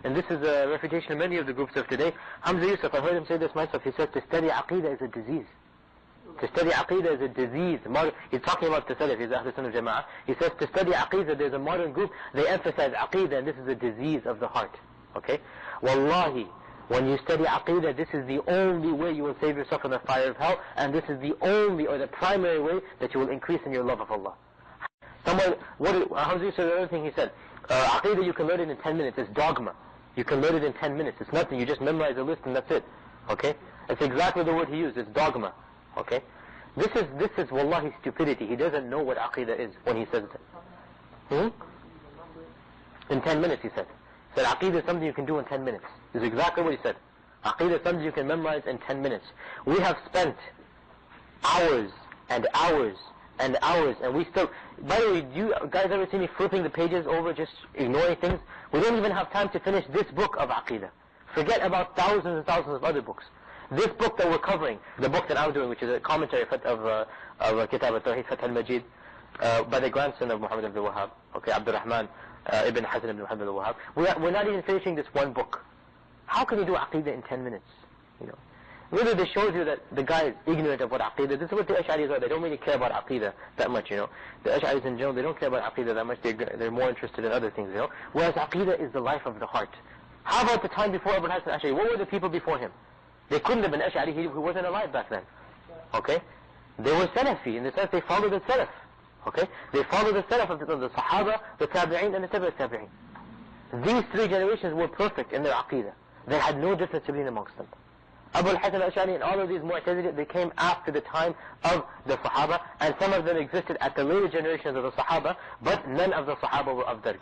and this is a refutation of many of the groups of today. Hamza Yusuf, I heard him say this myself. He says to study Aqidah is a disease. To study Aqidah is a disease. He's talking about the Salaf, he's Ahlul Sunnah Jama'ah. He says to study Aqidah, there's a modern group, they emphasize Aqidah, and this is a disease of the heart. Okay? Wallahi, when you study Aqidah, this is the only way you will save yourself from the fire of hell, and this is the only or the primary way that you will increase in your love of Allah. Hamza Yusuf, the other thing he said, Aqidah you can learn it in 10 minutes, it's dogma. You can learn it in 10 minutes, it's nothing, you just memorize a list and that's it. Okay? It's exactly the word he used, it's dogma. Okay? This is wallahi stupidity. He doesn't know what Aqidah is when he says that. In 10 minutes he said. He said Aqidah is something you can do in 10 minutes. This is exactly what he said. Aqidah is something you can memorize in 10 minutes. We have spent hours and hours and hours, and we still... By the way, do you guys ever see me flipping the pages over, just ignoring things? We don't even have time to finish this book of Aqidah. Forget about thousands and thousands of other books. This book that we're covering, the book that I'm doing, which is a commentary of Kitab al-Tawheed, Fath al-Majid, by the grandson of Muhammad Abdul Wahab, okay, Abdul Rahman ibn Hasan ibn Muhammad al-Wahab. We're not even finishing this one book. How can you do Aqidah in 10 minutes? You know, really, this shows you that the guy is ignorant of what Aqidah. This is what the Ash'aris are. They don't really care about Aqidah that much. You know, the Ash'aris in general, they don't care about Aqidah that much. They're more interested in other things. You know, whereas Aqidah is the life of the heart. How about the time before Abul Hasan al-Ash'ari? What were the people before him? They couldn't have been Ash'ari, he wasn't alive back then. Okay? They were Salafi, in the sense they followed the Salaf. Okay? They followed the Salaf of the Sahaba, the Tabi'een, and the Tabi'at Tabi'een. These three generations were perfect in their Aqidah. They had no difference between amongst them. Abul Hasan al-Ash'ari and all of these Mu'tazili, they came after the time of the Sahaba, and some of them existed at the later generations of the Sahaba, but none of the Sahaba were of that group.